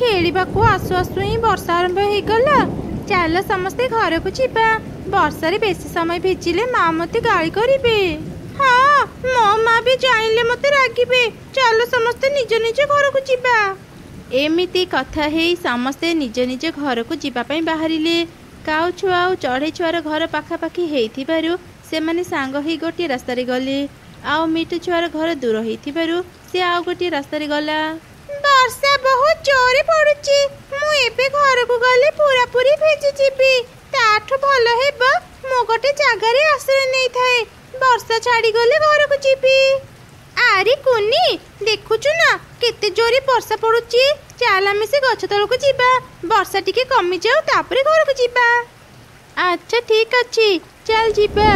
खेलिबाकू आसु आसु ही वर्षा आरंभ हो गला। चल समस्ते घर को जीवा। वर्षा बेसी समय भिजिले माँ मते गाली करिबे। हाँ मो माँ भी जानिले मते रागिबे। चल समस्ते निज निज घर को जीवा। एमिति कथा हेई समस्ते निज निज घर को जीवा पई बाहरिले। काऊ छुआ और चढ़ई छुआर घर पाखापाखि हेइथिबारु सेमाने सांग ही गोटे रास्ता गले। आउ मिठू छुआर घर दूर हेइथिबारु से आउ गोटे रास्ता गला। वर्षा बहुत जोरे पड़ुची। मु एबे घर को गले पूरा पूरी भेजी जीबी। ताठो भलो हेबो मु गोटे जागा रे आश्रय नै थाए। वर्षा छाड़ी गले घर को जीबी। आरे कुनी देखुचु ना केते जोरे वर्षा पड़ुची। चल आमे से गछ तल को जीबा। वर्षा टिके कमी जाऊ तापरे घर को जीबा। अच्छा ठीक अछि चल जीबा।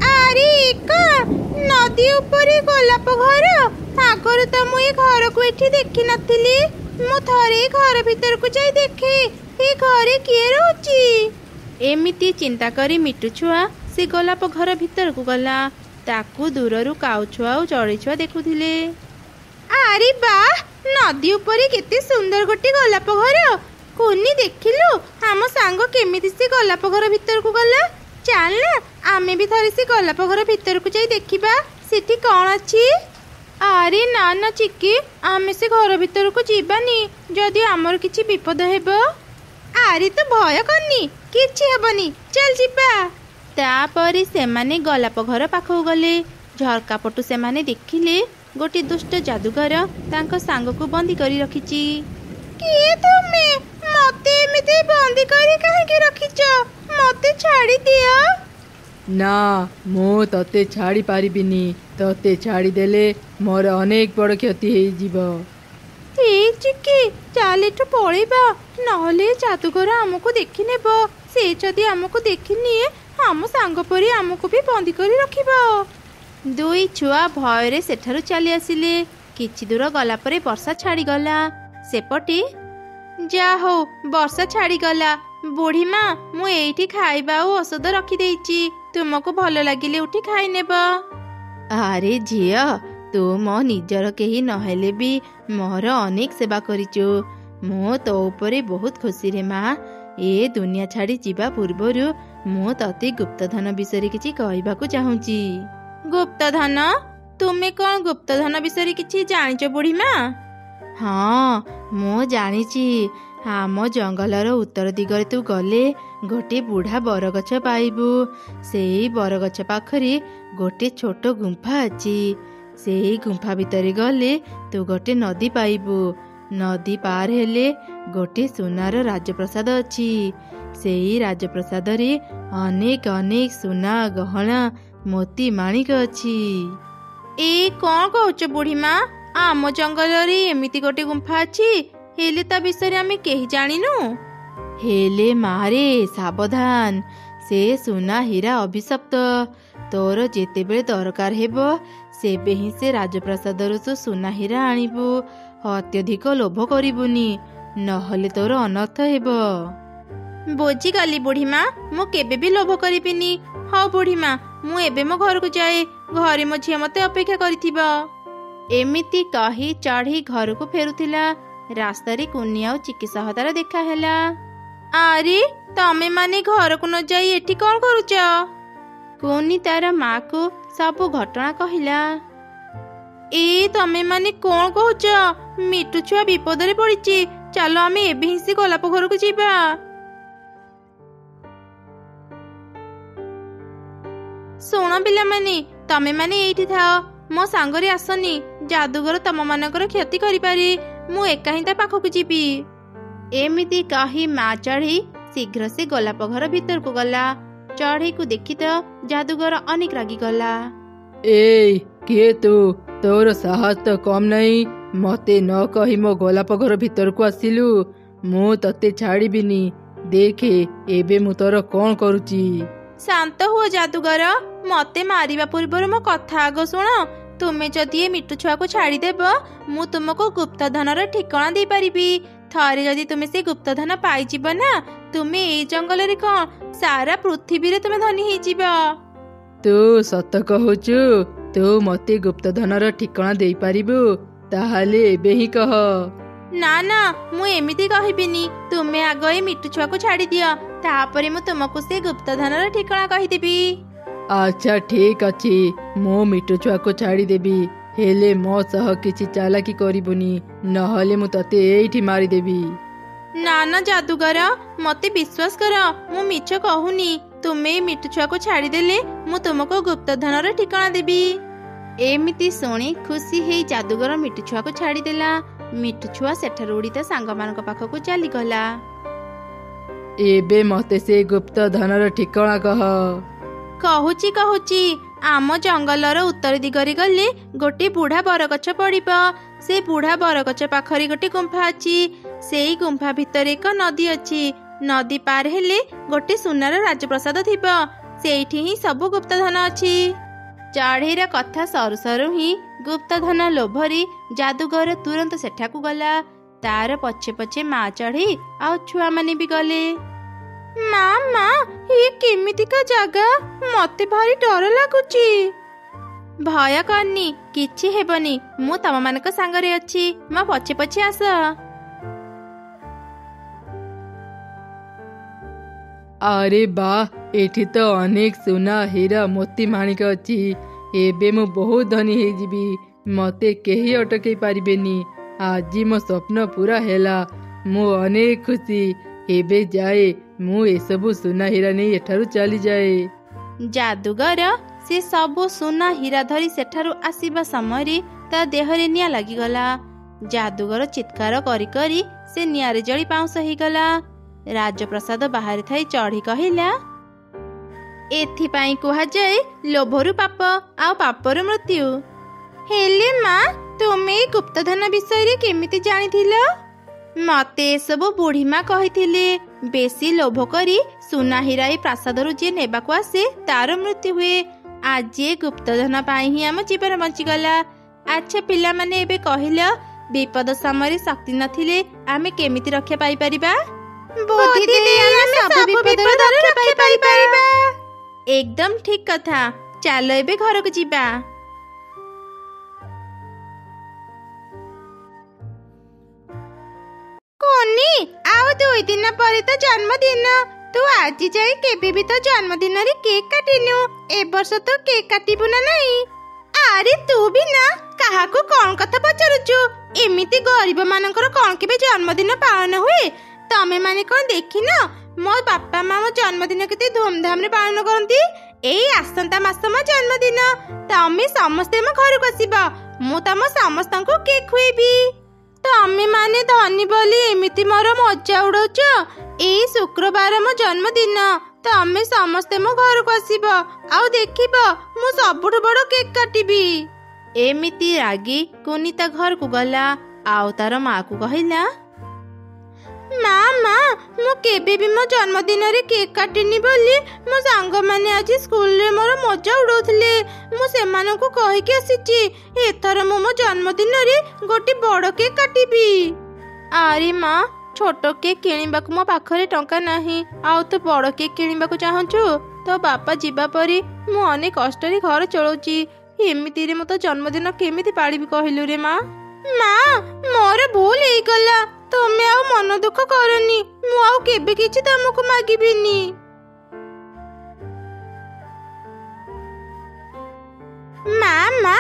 आरे का नदी ऊपर गोलाप घर। आगर तो मु ए घर को एठी देखि नथिली। मु थरे घर भीतर को जाई देखे ए घरे किए रहउची। एमिति चिंता करी मिटू छुआ से गोलाप घर भीतर को गला। ताकू दूररू काऊ छुआ और चढ़ई छुआ देखुथिले। आरे बाह नदी ऊपर केते सुंदर गोटे गोलाप घर। कोनी देखिलु हम सांग केमिति से गोलाप घर भीतर को गला। चल ना आमे भी थरे से गोलाप घर भीतर को जाई देखिबा सेठी कोन अछि। आरे ना ना चिक्की आमे से घर भीतर को जीबानी जदि हमर किछि विपद हेबो। आरे तो भय करनी किछि हेबनी चल जीबा। तापरे सेमाने गोलाप घर पाखु गले। झरका पटु सेमाने देखिले गोटे दुष्ट जादूगर तांको सांग को बंदी करी रखिची। किए तुमे मते एमिते बंदी करी काहे के रखिचो। मते छाड़ी दियो। ना मु तते छाड़ी पारिबिनी। तते छाड़ी देले मोर अनेक बड़ क्षति हे जीवो। ठीक चिक्की चल एठु पळेबा नहले जादूगर हमको देखि नेबो। से जदि हमको देखि निए हम सांग परी हमको भी बंदी करी रखिबो। दुई छुआ भयरे सेठारु चली आसिले। किछि दूर गला परे वर्षा छाड़ी गला। सेपटे जा हो वर्षा छाड़ी गला। बुढ़ी माँ मु एठी खाइबा और औषध रखी देइची। तुमको भलो लागिले उठी खाई नेबो। अरे झिया तू मो निजर केही नहेले भी मोर अनेक सेवा करिचो। मो तो ऊपर बहुत खुशी रे माँ। ए दुनिया छाड़ी जीवा पूर्वरु मु तते गुप्तधन विषय किछि कहबाकू चाहूची। गुप्तधन तुमे कौन गुप्तधन विषय किछि जानिचो बुढ़ी माँ। हाँ मु जानिची। आम जंगलर उत्तर दिगरे तू गले गोटे बुढ़ा बरगछ पाइबू। सेई बरगछ पाखरे गोटे छोट गुंफा अछि। सेई गुंफा भितरे गले तू गोटे नदी पाइबू। नदी पार हेले गोटे सोनार राजप्रसाद अछि। सेई राजप्रसाद रे अनेक अनेक सोना गहना मोती माणिक अछि। ए कौन कहूच बुढ़ी माँ आम जंगल रे एमिति गोटे गुंफा अछि हेले ता विषय आमे केही जानिनु। हेले मारे सावधान से सोना हीरा अभिशप्त। तोर जेते बेले दरकार हेबो सेबे ही से राजप्रसाद रु सोना हीरा आनिबू। अत्यधिक लोभ करिबुनी नहले तोर अनर्थ हेबो। बुझी गली बुढ़ी माँ मु केबे भी लोभ करिबिनी। हाँ बुढ़ी माँ मु एबे मो घर को जाए। घरे मो झिया मते अपेक्षा करिथिबो। एमिति कही चढ़ी घर को फेरुथिला। रास्ता रे कुनी आ चिकी सहतार देखा हैला। आरे तमे माने घर को न जाई एठी कोन करूच। कुनी तार माँ को सब घटना कहिला। ए तमे माने कोन कहूच। मिटू छुआ विपद रे पड़िची। चलो आमे एबे हिसी गोलाप घर को जीवा। सुनो पिला माने तमे माने एठी थाओ मो सांगरे आसनी। जादूगर तम मानकर क्षति करि पारे। मु एका ही ता पाखकु जीबी। एमिति कही माँ चढ़ी शीघ्र से गोलाप घर भीतर को गला। चढ़ई को देखी तो जादूगर अनेक रागी गला। ए किए तू तोर साहस तो कम नहीं। मते न कही मो गोलाप घर भीतर को आसिलु। मु तते छाड़ीबिनी। देखे एबे मु तोर कौन करूची। शांत हुओ जादूगर मते मारिबा पूर्वर मो कथा आगो सुनो। तुमे जदि ए मिटू छुआ को छाड़ीदेव मु तुमको गुप्तधनर ठिकाना दे पारिबी। थरे जदि तुमे से गुप्तधन पाइजिब ना तुमे ए जंगल रे कौन सारा पृथ्वी रे तुमे धनी हेजिब। तू सत कहूचु ତୁ ମତେ ଗୁପ୍ତଧନର ଠିକଣା ଦେଇପାରିବୁ? ତାହେଲେ ଏବେ ହିଁ କହ। ନା ନା, ମୁଁ ଏମିତି କହିବିନି। ତୁମେ ଆଗ ଏ ମିଟୁ ଛୁଆକୁ ଛାଡ଼ି ଦିଅ, ତାପରେ ମୁଁ ତୁମକୁ ସେ ଗୁପ୍ତଧନର ଠିକଣା କହିଦେବି। ଆଚ୍ଛା ଠିକ ଅଛି, ମୁଁ ମିଟୁ ଛୁଆକୁ ଛାଡ଼ିଦେବି, ହେଲେ ମୋ ସହ କିଛି ଚାଲାକି କରିବୁନି, ନହେଲେ ମୁଁ ତତେ ଏଇଠି ମାରିଦେବି। ନା ନା ଯାଦୁଗର, ମତେ ବିଶ୍ୱାସ କର, ମୁଁ ମିଛ କହୁନି। ତୁମେ ଏ ମିଟୁ ଛୁଆକୁ ଛାଡ଼ିଦେଲେ ମୁଁ ତୁମକୁ ଗୁପ୍ତଧନର ଠିକଣା ଦେବି। ଏମିତି ଶୁଣି ଖୁସି ହେଇ ଯାଦୁଗର ମିଟୁ ଛୁଆକୁ ଛାଡ଼ିଦେଲା। ମିଟୁ ଛୁଆ ସେଠାରୁ ଉଡ଼ି ତା ସାଙ୍ଗମାନଙ୍କ ପାଖକୁ ଚାଲିଗଲା। ଏବେ ମତେ ସେ ଗୁପ୍ତଧନର ଠିକଣା କହ। କହୁଛି, ଆମ ଜଙ୍ଗଲର ଉତ୍ତର ଦିଗରେ ଗଲେ ଗୋଟେ ବୁଢ଼ା ବରଗଛ ପଡ଼ିବ। ସେ ବୁଢ଼ା ବରଗଛ ପାଖରେ ଗୋଟେ ଗୁମ୍ଫା ଅଛି। ସେଇ ଗୁମ୍ଫା ଭିତରେ ଏକ ନଦୀ ଅଛି। ନଦୀ ପାର ହେଲେ ଗୋଟେ ସୁନାର ରାଜପ୍ରସାଦ ଥିବ। ସେଇଠି ହିଁ ସବୁ ଗୁପ୍ତଧନ ଅଛି। ଚଢ଼େଇର କଥା ସରୁ ସରୁ ହିଁ ଗୁପ୍ତଧନ ଲୋଭରେ ଯାଦୁଗର ତୁରନ୍ତ ସେଠାକୁ ଗଲା। ତାର ପଛେ ପଛେ ମା ଚଢ଼େଇ ଆଉ ଛୁଆମାନେ ବି ଗଲେ। ମା, ଇଏ କେମିତିକା ଜାଗା? ମତେ ଭାରି ଡର ଲାଗୁଛି। ଭୟ କରନି, କିଛି ହେବନି, ମୁଁ ତମମାନଙ୍କ ସାଙ୍ଗରେ ଅଛି। ମୋ ପଛେ ପଛେ ଆସ। ଆରେ ବା, ଏଠି ତ ଅନେକ ସୁନା, ହୀରା, ମୋତି ମାଣିକ ଅଛି। ଏବେ ମୁଁ ବହୁତ ଧନୀ ହେଇଯିବି, ମତେ କେହି ଅଟକେଇ ପାରିବେନି। ଆଜି ମୋ ସ୍ୱପ୍ନ ପୁରା ହେଲା, ମୁଁ ଅନେକ ଖୁସି। ଏବେ ଯାଏ ମୁଁ ଏସବୁ ସୁନା ହୀରା ନେଇ ଏଠାରୁ ଚାଲିଯାଏ। ଯାଦୁଗର ସେ ସବୁ ସୁନା ହୀରା ଧରି ସେଠାରୁ ଆସିବା ସମୟରେ ତା ଦେହରେ ନିଆଁ ଲାଗିଗଲା। ଯାଦୁଗର ଚିତ୍କାର କରି କରି ସେ ନିଆଁରେ ଜଳି ପାଉଁଶ ହେଇଗଲା। ରାଜପ୍ରସାଦ ବାହାରେ ଥାଇ ଚଢ଼େଇ କହିଲା, ଏଥିପାଇଁ କୁହାଯାଏ ଲୋଭରୁ ପାପ, ଆଉ ପାପରୁ ମୃତ୍ୟୁ। ହେଲେ ମା, ତୁମେ ଏ ଗୁପ୍ତଧନ ବିଷୟରେ କେମିତି ଜାଣିଥିଲ? ମତେ ଏସବୁ ବୁଢ଼ୀମା କହିଥିଲେ। ବେଶୀ ଲୋଭ କରି ସୁନା ହୀରା ଏ ପ୍ରାସାଦରୁ ଯିଏ ନେବାକୁ ଆସେ ତାର ମୃତ୍ୟୁ ହୁଏ। ଆଜି ଏ ଗୁପ୍ତଧନ ପାଇଁ ହିଁ ଆମ ଜୀବନ ବଞ୍ଚିଗଲା। ଆଚ୍ଛା ପିଲାମାନେ, ଏବେ କହିଲ, ବିପଦ ସମୟରେ ଶକ୍ତି ନଥିଲେ ଆମେ କେମିତି ରକ୍ଷା ପାଇପାରିବା? ବୁଦ୍ଧି ଦେଇ ଆମେ ସବୁ ବିପଦରୁ ରକ୍ଷା ପାଇପାରିବା। ଏକଦମ ଠିକ କଥା। ଚାଲ ଏବେ ଘରକୁ ଯିବା। କୋନି, ଆଉ 2 ଦିନ ପରେ ତ ଜନ୍ମଦିନ। ତୁ ଆଜି ଯାଇ କେବେ ବି ତ ଜନ୍ମଦିନରେ କେକ୍ କାଟିନୁ। ଏ ବର୍ଷ ତ କେକ୍ କାଟିବୁ ନା ନାହିଁ? ଆରେ ତୁ ବି ନା, କାହାକୁ କଣ କଥା ପଚାରୁଛୁ? ଏମିତି ଗରିବ ମାନଙ୍କର କଣ କେବେ ଜନ୍ମଦିନ ପାଳନ ହୁଏ? ତମେ ମାନେ କଣ ଦେଖିନ? ମୋ ବାପା ମା ମୋ ଜନ୍ମଦିନ କେତେ ଧୁମଧାମରେ ପାଳନ କରନ୍ତି। ଏଇ ଆସନ୍ତା ମାସ ମୋ ଜନ୍ମଦିନ। ତମେ ସମସ୍ତେ ମୋ ଘରକୁ ଆସିବ। ମୁଁ ତମ ସମସ୍ତଙ୍କୁ କେକ୍ ଖୁଏଇବି। ତମେ ମାନେ ଧନୀ ବୋଲି ଏମିତି ମୋର ମଜା ଉଡଉଛ? ଏଇ ଶୁକ୍ରବାର ମୋ ଜନ୍ମଦିନ। ତମେ ସମସ୍ତେ ମୋ ଘରକୁ ଆସିବ, ଆଉ ଦେଖିବ ମୁଁ ସବୁଠୁ ବଡ କେକ୍ କାଟିବି। ଏମିତି ରାଗି କୁନି ତା ଘରକୁ ଗଲା, ଆଉ ତାର ମାକୁ କହିଲା, ମା, ମୁଁ କେବେ ବି ମୋ ଜନ୍ମଦିନରେ କେକ୍ କାଟିନି ବୋଲି ମୋ ସାଙ୍ଗମାନେ ଆଜି ସ୍କୁଲରେ ମୋର ମଜା ଉଡଉଥିଲେ। ମୁଁ ସେମାନଙ୍କୁ କହିକି ଆସିଛି, ଏଥର ମୁଁ ମୋ ଜନ୍ମଦିନରେ ଗୋଟେ ବଡ କେକ୍ କାଟିବି। ଆରେ ମା, ଛୋଟ କେକ୍ କିଣିବାକୁ ମୋ ପାଖରେ ଟଙ୍କା ନାହିଁ, ଆଉ ତୁ ବଡ କେକ୍ କିଣିବାକୁ ଚାହୁଁଛୁ? ତୋ ବାପା ଯିବା ପରେ ମୁଁ ଅନେକ କଷ୍ଟରେ ଘର ଚଳଉଛି। ଏମିତିରେ ମୁଁ ତ ଜନ୍ମଦିନ କେମିତି ପାଳିବି କହିଲୁ ରେ ମା? ମା, ମୋର ଭୁଲ ହେଇଗଲା। ତମେ ଆଉ ମନ ଦୁଃଖ କରନି। ମୁଁ ଆଉ କେବେ କିଛି ତମକୁ ମାଗିବିନି। ମା,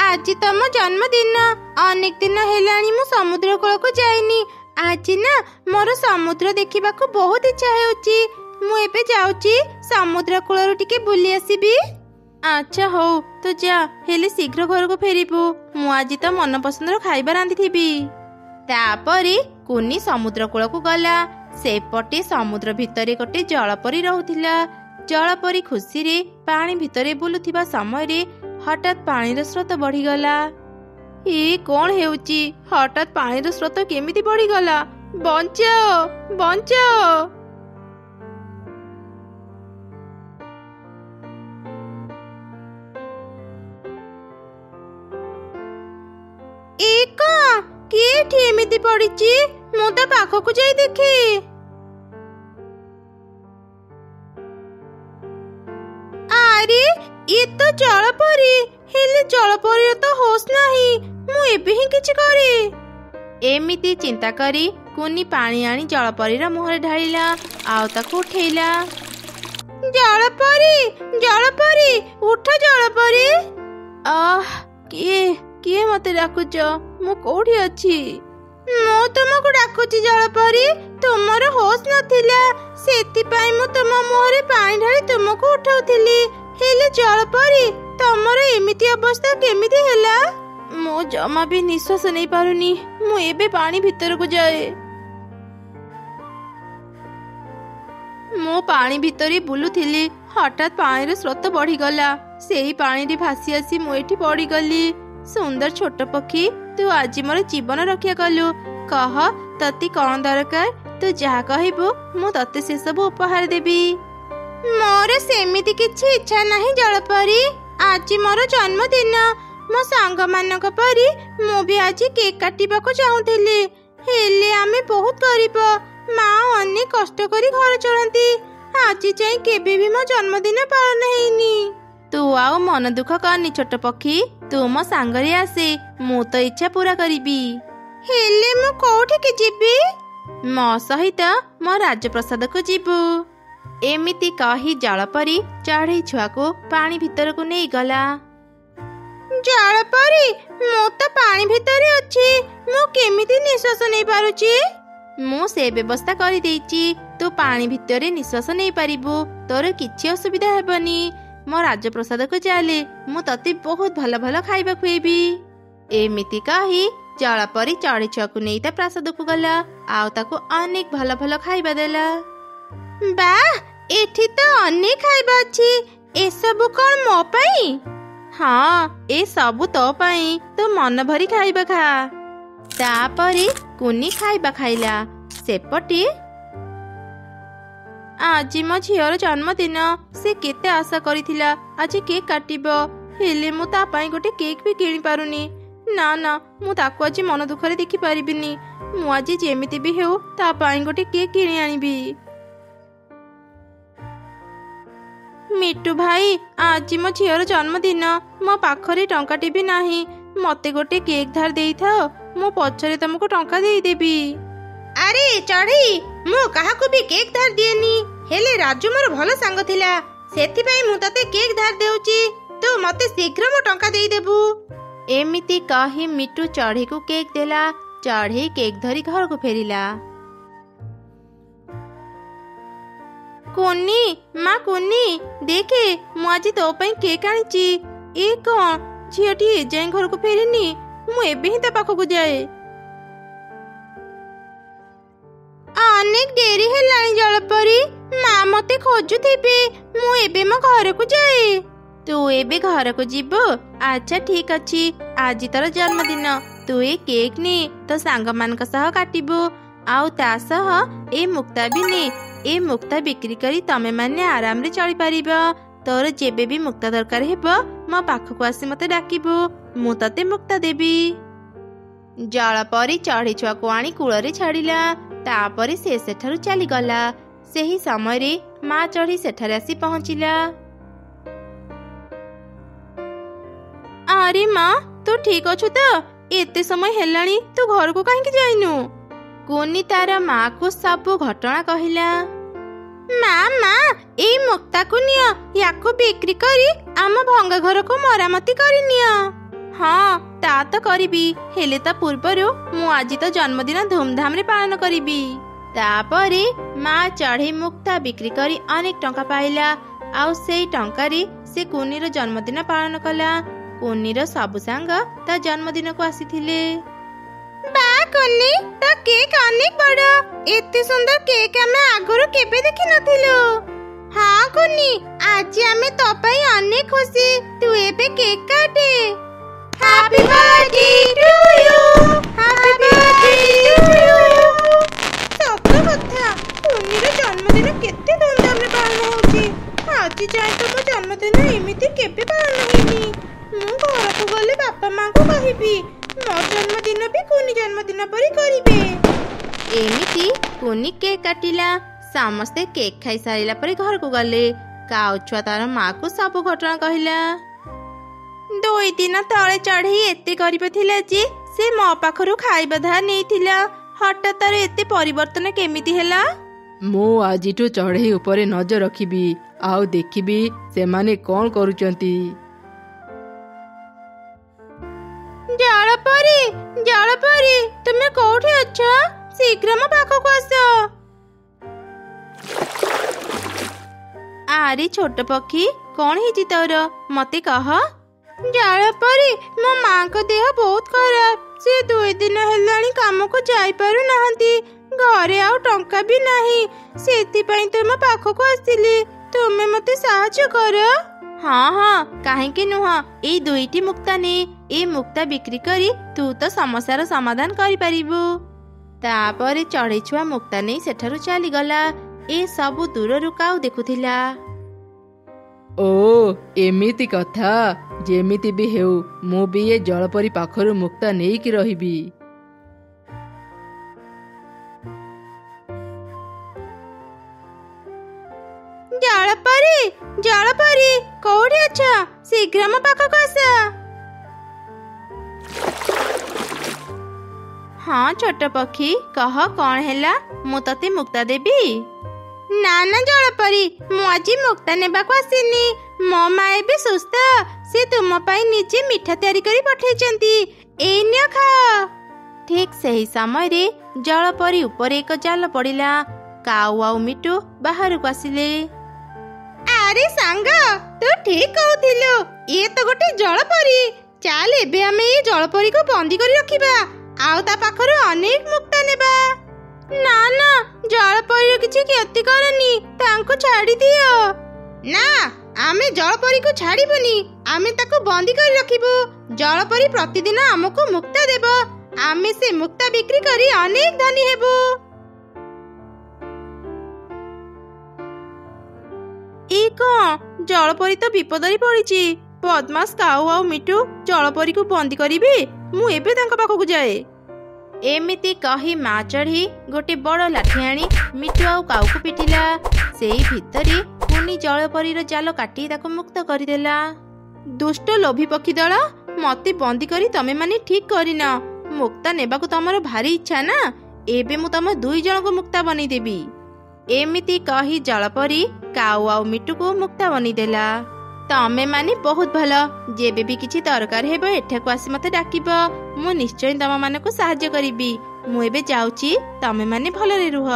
ଆଜି ତମ ଜନ୍ମଦିନ। ଅନେକ ଦିନ ହେଲାଣି ମୁଁ ସମୁଦ୍ର କୂଳକୁ ଯାଇନି। ଆଜି ନା ମୋର ସମୁଦ୍ର ଦେଖିବାକୁ ବହୁତ ଇଚ୍ଛା ହେଉଛି। ମୁଁ ଏବେ ଯାଉଛି ସମୁଦ୍ର କୂଳରୁ ଟିକେ ବୁଲି ଆସିବି। ଆଚ୍ଛା ହଉ, ତୁ ଯା, ହେଲେ ଶୀଘ୍ର ଘରକୁ ଫେରିବୁ। ମୁଁ ଆଜି ତ ମନ ପସନ୍ଦର ଖାଇବା ରାନ୍ଧିଥିବି। ତାପରେ କୁନି ସମୁଦ୍ର କୂଳକୁ ଗଲା। ସେପଟେ ସମୁଦ୍ର ଭିତରେ ଗୋଟେ ଜଳପରୀ ରହୁଥିଲା। ଜଳପରୀ ଖୁସିରେ ପାଣି ଭିତରେ ବୁଲୁଥିବା ସମୟରେ ହଠାତ୍ ପାଣିର ସ୍ରୋତ ବଢିଗଲା। ଏ କଣ ହେଉଛି? ହଠାତ୍ ପାଣିର ସ୍ରୋତ କେମିତି ବଢିଗଲା? ବଞ୍ଚାଅ, ବଞ୍ଚାଅ। ଏ କଣ? କିଏ ଏଠି ଏମିତି ପଡିଛି? ମୁଁ ତା ପାଖକୁ ଯାଇ ଦେଖେ। ଆରେ, ଏ ତ ଜଳପରୀ। ହେଲେ ଜଳପରୀର ତ ହୋସ୍ ନାହିଁ। ମୁଁ ଏବେ ହିଁ କିଛି କରେ। ଏମିତି ଚିନ୍ତା କରି କୁନି ପାଣି ଆଣି ଜଳପରୀର ମୁହଁରେ ଢାଳିଲା ଆଉ ତାକୁ ଉଠେଇଲା। ଜଳପରୀ ଜଳପରୀ ଉଠ ଜଳପରୀ। କିଏ କିଏ ମତେ ଡାକୁଛ? ମୁଁ କୋଉଠି ଅଛି? ମୁଁ ତୁମକୁ ଡାକୁଛି ଜଳପରୀ। ତୁମର ହୋସ୍ ନଥିଲା, ସେଥିପାଇଁ ମୁଁ ତୁମ ମୁହଁରେ ପାଣି ଢାଳି ତୁମକୁ ଉଠାଉଥିଲି। ହେଲେ ଜଳପରୀ, ତମର ଏମିତି ଅବସ୍ଥା କେମିତି ହେଲା? ମୁଁ ଜମା ବି ନିଶ୍ୱାସ ନେଇ ପାରୁନି। ମୁଁ ଏବେ ପାଣି ଭିତରକୁ ଯାଏ। ମୁଁ ପାଣି ଭିତରେ ବୁଲୁଥିଲି, ହଠାତ୍ ପାଣିର ସ୍ରୋତ ବଢିଗଲା। ସେଇ ପାଣିରେ ଭାସି ଆସି ମୁଁ ଏଠି ପଡିଗଲି। ସୁନ୍ଦର ଛୋଟ ପକ୍ଷୀ, ତୁ ଆଜି ମୋର ଜୀବନ ରକ୍ଷା କଲୁ। କହ, ତତେ କଣ ଦରକାର? ତୁ ଯାହା କହିବୁ ମୁଁ ତତେ ସେସବୁ ଉପହାର ଦେବି। ମୋର ସେମିତି କିଛି ଇଚ୍ଛା ନାହିଁ ଜଳପରୀ। ଆଜି ମୋର ଜନ୍ମଦିନ। ମୋ ସାଙ୍ଗମାନଙ୍କ ପରି ମୁଁ ବି ଆଜି କେକ୍ କାଟିବାକୁ ଚାହୁଁଥିଲି, ହେଲେ ଆମେ ବହୁତ ଗରିବ। ମା ଅନେକ କଷ୍ଟ କରି ଘର ଚଳାନ୍ତି। ଆଜି ଯାଇ କେବେ ବି ମୋ ଜନ୍ମଦିନ ପାଳନ ହେଇନି। ତୁ ଆଉ ମନ ଦୁଃଖ କରନି ଛୋଟ ପକ୍ଷୀ, ତୁ ମୋ ସାଙ୍ଗରେ ଆସେ, ମୁଁ ତ ଇଚ୍ଛା ପୂରା କରିବି। ହେଲେ ମୁଁ କୋଉଠିକି ଯିବି? ମୋ ସହିତ ମୋ ରାଜପ୍ରସାଦକୁ ଯିବୁ। ଏମିତି କହି ଜଳପରୀ ଚଢ଼େଇ ଛୁଆକୁ ପାଣି ଭିତରକୁ ନେଇଗଲା। ଜଳପରୀ, ମୁଁ ତ ପାଣି ଭିତରେ ଅଛି। ମୁଁ କେମିତି ନିଶ୍ୱାସ ନେଇ ପାରୁଛି? ମୁଁ ସେ ବ୍ୟବସ୍ଥା କରିଦେଇଛି। ତୁ ପାଣି ଭିତରେ ନିଶ୍ୱାସ ନେଇପାରିବୁ। ତୋର କିଛି ଅସୁବିଧା ହେବନି। ମୋ ରାଜପ୍ରସାଦକୁ ଚାଲେ, ମୁଁ ତତେ ବହୁତ ଭଲ ଭଲ ଖାଇବା ଖୁଏଇବି। ଏମିତି କହି ଜଳପରୀ ଚଢ଼େଇ ଛୁଆକୁ ନେଇ ତା ପ୍ରାସାଦକୁ ଗଲା ଆଉ ତାକୁ ଅନେକ ଭଲ ଭଲ ଖାଇବା ଦେଲା। ବାଃ, ଏଠି ତ ଅନେକ ଖାଇବା ଅଛି। ଏସବୁ କଣ ମୋ ପାଇଁ? ହଁ, ଏ ସବୁ ତୋ ପାଇଁ। ତୁ ମନ ଭରି ଖାଇବା ଖା। ତାପରେ କୁନି ଖାଇବା ଖାଇଲା। ସେପଟେ ଆଜି ମୋ ଝିଅର ଜନ୍ମଦିନ। ସେ କେତେ ଆଶା କରିଥିଲା ଆଜି କେକ୍ କାଟିବ, ହେଲେ ମୁଁ ତା ପାଇଁ ଗୋଟେ କେକ୍ ବି କିଣି ପାରୁନି। ନା ନା, ମୁଁ ତାକୁ ଆଜି ମନ ଦୁଃଖରେ ଦେଖିପାରିବିନି। ମୁଁ ଆଜି ଯେମିତି ବି ହେଉ ତା ପାଇଁ ଗୋଟେ କେକ୍ କିଣି ଆଣିବି। ମିଟୁ ଭାଇ, ଆଜି ମୋ ଝିଅର ଜନ୍ମଦିନ। ମୋ ପାଖରେ ଟଙ୍କାଟେ ବି ନାହିଁ। ମତେ ଗୋଟେ କେକ୍ ଧାର ଦେଇଥାଅ, ମୁଁ ପଛରେ ତମକୁ ଟଙ୍କା ଦେଇଦେବି। ଆରେ ଚଢ଼େଇ, ମୁଁ କାହାକୁ ବି କେକ୍ ଧାର ଦିଏନି। ହେଲେ ରାଜୁ ମୋର ଭଲ ସାଙ୍ଗ ଥିଲା, ସେଥିପାଇଁ ମୁଁ ତତେ କେକ୍ ଧାର ଦେଉଛି। ତୁ ମତେ ଶୀଘ୍ର ମୋ ଟଙ୍କା ଦେଇଦେବୁ। ଏମିତି କହି ମିଟୁ ଚଢ଼େଇକୁ କେକ୍ ଦେଲା। ଚଢ଼େଇ କେକ୍ ଧରି ଘରକୁ ଫେରିଲା। କୁନି, ମା କୁନି, ଦେଖେ ମୁଁ ଆଜି ତୋ ପାଇଁ କେକ୍ ଆଣିଛି। ଏ କଣ, ଝିଅଟି ଏଯାଏଁ ଘରକୁ ଫେରିନି? ମୁଁ ଏବେ ହିଁ ତା ପାଖକୁ ଯାଏ। ଅନେକ ଡେରି ହେଲାଣି ଜଳପରୀ, ମା ମତେ ଖୋଜୁଥିବେ। ମୁଁ ଏବେ ମୋ ଘରକୁ ଯାଏ। ତୁ ଏବେ ଘରକୁ ଯିବୁ? ଆଚ୍ଛା ଠିକ ଅଛି। ଆଜି ତୋର ଜନ୍ମଦିନ, ତୁ ଏ କେକ୍ ନେ, ତୋ ସାଙ୍ଗମାନଙ୍କ ସହ କାଟିବୁ। ଆଉ ତା ସହ ଏ ମୁକ୍ତା ବି ନେ। ଏ ମୁକ୍ତା ବିକ୍ରି କରି ତମେ ମାନେ ଆରାମରେ ଚଳିପାରିବ। ତୋର ଯେବେ ବି ମୁକ୍ତା ଦରକାର ହେବ ମୋ ପାଖକୁ ଆସି ମତେ ଡାକିବୁ, ମୁଁ ତତେ ମୁକ୍ତା ଦେବି। ଜଳପରୀ ଚଢ଼େଇ ଛୁଆକୁ ଆଣି କୂଳରେ ଛାଡ଼ିଲା। ତାପରେ ସେ ସେଠାରୁ ଚାଲିଗଲା। ସେହି ସମୟରେ ମା ଚଢ଼େଇ ସେଠାରେ ଆସି ପହଞ୍ଚିଲା। ଆରେ ମା, ତୁ ଠିକ ଅଛୁ ତ? ଏତେ ସମୟ ହେଲାଣି, ତୁ ଘରକୁ କାହିଁକି ଯାଇନୁ? କୁନି ତାର ମାକୁ ସବୁ ଘଟଣା କହିଲା। ମା, ଏଇ ମୁକ୍ତାକୁ ନିଅ, ୟାକୁ ବିକ୍ରି କରି ଆମ ଭଙ୍ଗା ଘରକୁ ମରାମତି କରିନିଅ। ହଁ, ତା ତ କରିବି, ହେଲେ ତା ପୂର୍ବରୁ ମୁଁ ଆଜି ତ ଜନ୍ମଦିନ ଧୁମଧାମରେ ପାଳନ କରିବି। ତାପରେ ମା ଚଢ଼େଇ ମୁକ୍ତା ବିକ୍ରି କରି ଅନେକ ଟଙ୍କା ପାଇଲା। ଆଉ ସେଇ ଟଙ୍କାରେ ସେ କୁନିର ଜନ୍ମଦିନ ପାଳନ କଲା। କୁନିର ସବୁ ସାଙ୍ଗ ତା ଜନ୍ମଦିନକୁ ଆସିଥିଲେ। ବା କୁନି, ତା କେକ୍ ଅନେକ ବଡ଼। ଏତେ ସୁନ୍ଦର କେକ୍ ଆମେ ଆଗରୁ କେବେ ଦେଖିନଥିଲୁ। ହଁ କୁନି, ଆଜି ଆମେ ତୋ ପାଇଁ ଅନେକ ଖୁସି। ତୁ ଏବେ କେକ୍ କାଟେ। Happy birthday to you, happy birthday to you. ସତ କଥା, କୁନିର ଜନ୍ମଦିନ କେତେ ଧୁମଧାମରେ ପାଳନ ହେଉଛି। ଆଜି ଯାଏ ତ ମୋ ଜନ୍ମଦିନ ଏମିତି କେବେ ପାଳନ ହେଇନି। ମୁଁ ଘରକୁ ଗଲେ ବାପା ମାଙ୍କୁ କହିବି ମୋ ଜନ୍ମଦିନ ବି କୁନି ଜନ୍ମଦିନ ପରି କରିବେ। ଏମିତି କୁନି କେକ୍ କାଟିଲା। ସମସ୍ତେ କେକ୍ ଖାଇ ସାରିଲା ପରେ ଘରକୁ ଗଲେ। କାଉ ଛୁଆ ତାର ମାକୁ ସବୁ ଘଟଣା କହିଲା। ଦୁଇ ଦିନ ତଳେ ଚଢ଼େଇ ଏତେ ଗରିବ ଥିଲା ଯେ ସେ ମୋ ପାଖରୁ ଖାଇବା ଧାର ନେଇଥିଲା। ହଠାତ୍ ତାର ଏତେ ପରିବର୍ତ୍ତନ କେମିତି ହେଲା? ମୁଁ ଆଜିଠୁ ଚଢ଼େଇ ଉପରେ ନଜର ରଖିବି ଆଉ ଦେଖିବି ସେମାନେ କ'ଣ କରୁଛନ୍ତି। ଜଳପରି, ଜଳପରି, ତୁମେ କୋଉଠି ଅଛ? ଶୀଘ୍ର ମୋ ପାଖକୁ ଆସ। ଆରେ ଛୋଟ ପକ୍ଷୀ, କ'ଣ ହେଇଛି ତୋର? ମତେ କହ। ଜଳପରି, ମୋ ମାଙ୍କ ଦେହ ବହୁତ ଖରାପ। ସେ 2 ଦିନ ହେଲାଣି କାମକୁ ଯାଇପାରୁନାହାନ୍ତି। ଘରେ ଆଉ ଟଙ୍କା ବି ନାହିଁ। ସେଥିପାଇଁ ତ ମୋ ପାଖକୁ ଆସିଲି। ତୁମେ ମତେ ସାହାଯ୍ୟ କର। ହଁ ହଁ, କାହିଁକି ନୁହଁ। ଏଇ 2ଟି ମୁକ୍ତା ନେ। ଏ ମୁକ୍ତା ବିକ୍ରି କରି ତୁ ତ ସମସ୍ୟାର ସମାଧାନ କରିପାରିବୁ। ତାପରେ ଚଢ଼େଇ ଛୁଆ ମୁକ୍ତା ନେଇ ସେଠାରୁ ଚାଲିଗଲା। ଏ ସବୁ ଦୂରରୁ କାଉ ଦେଖୁଥିଲା। ଓ ଏମିତି କଥା। ଯେମିତି ବି ହେଉ ମୁଁ ବି ଏ ଜଳପରି ପାଖରୁ ମୁକ୍ତା ନେଇକି ରହିବି। ଜଳପରି, ଜଳପରି, କୋଉଠି ଅଛ? ଶୀଘ୍ର ମୋ ପାଖକୁ ଆସ। ହଁ ଛୋଟ ପକ୍ଷୀ, କହ କ'ଣ ହେଲା? ମୁଁ ତତେ ମୁକ୍ତା ଦେବି। ନା ନା ଜଳପରି, ମୁଁ ଆଜି ମୁକ୍ତା ନେବାକୁ ଆସିନି। ମୋ ମା ଏବେ ସୁସ୍ଥ। ସେ ତୁମ ପାଇଁ ନିଜେ ମିଠା ତିଆରି କରି ପଠେଇଛନ୍ତି। ଏଇ ନିଅ ଖାଅ। ଠିକ୍ ସେହି ସମୟରେ ଜଳପରି ଉପରେ ଏକ ଜାଲ ପଡ଼ିଲା। କାଉ ଆଉ ମିଟୁ ବାହାରକୁ ଆସିଲେ। ଆରେ ସାଙ୍ଗ, ତୁ ଠିକ୍ କହୁଥିଲୁ। ଇଏ ତ ଗୋଟେ ଜଳପରି। ଚାଲ ଏବେ ଆମେ ଏଇ ଜଳପରିକୁ ବନ୍ଦୀ କରି ରଖିବା ଆଉ ତା ପାଖରୁ ଅନେକ ମୁକ୍ତା ନେବା। ନା ନା, ଜଳପରିର କିଛି କ୍ଷତି କରନି। ତାଙ୍କୁ ଛାଡ଼ି ଦିଅ। ନା, ଆମେ ଜଳପରିକୁ ଛାଡ଼ିବୁନି। ଆମେ ତାକୁ ବନ୍ଦୀ କରି ରଖିବୁ। ଜଳପରି ପ୍ରତିଦିନ ଆମକୁ ମୁକ୍ତା ଦେବ। ଆମେ ସେ ମୁକ୍ତା ବିକ୍ରି କରି ଅନେକ ଧନୀ ହେବୁ। এই କ'ଣ? ଜଳପରି ତ ବିପଦରେ ପଡ଼ିଛି। ବଦମାସ କାଉ ଆଉ ମିଟୁ ଜଳପରିକୁ ବନ୍ଦୀ କରିବେ। ମୁଁ ଏବେ ତାଙ୍କ ପାଖକୁ ଯାଏ। ଏମିତି କହି ମା ଚଢ଼େଇ ଗୋଟେ ବଡ଼ ଲାଠି ଆଣି ମିଟୁ ଆଉ କାଉକୁ ପିଟିଲା। ସେଇ ଭିତରେ ପୁଣି ଜଳପରିର ଜାଲ କାଟି ତାକୁ ମୁକ୍ତ କରିଦେଲା। ଦୁଷ୍ଟ ଲୋଭୀ ପକ୍ଷୀ ଦଳ, ମତେ ବନ୍ଦୀ କରି ତମେ ମାନେ ଠିକ୍ କରିନ। ମୁକ୍ତା ନେବାକୁ ତମର ଭାରି ଇଚ୍ଛା ନା? ଏବେ ମୁଁ ତମ 2 ଜଣଙ୍କୁ ମୁକ୍ତା ବନେଇଦେବି। ଏମିତି କହି ଜଳପରି କାଉ ଆଉ ମିଟୁକୁ ମୁକ୍ତା ବନେଇଦେଲା। ତମେ ମାନେ ବହୁତ ଭଲ। ଯେବେ ବି କିଛି ଦରକାର ହେବ ଏଠାକୁ ଆସି ମତେ ଡାକିବ। ମୁଁ ନିଶ୍ଚୟ ତମମାନଙ୍କୁ ସାହାଯ୍ୟ କରିବି। ମୁଁ ଏବେ ଯାଉଛି। ତମେ ମାନେ ଭଲରେ ରୁହ।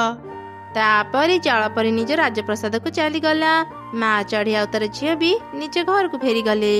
ତାପରେ ଜଳପରି ନିଜ ରାଜପ୍ରସାଦକୁ ଚାଲିଗଲା। ମା ଚଢ଼େଇ ଆଉ ତାର ଝିଅ ବି ନିଜ ଘରକୁ ଫେରିଗଲେ।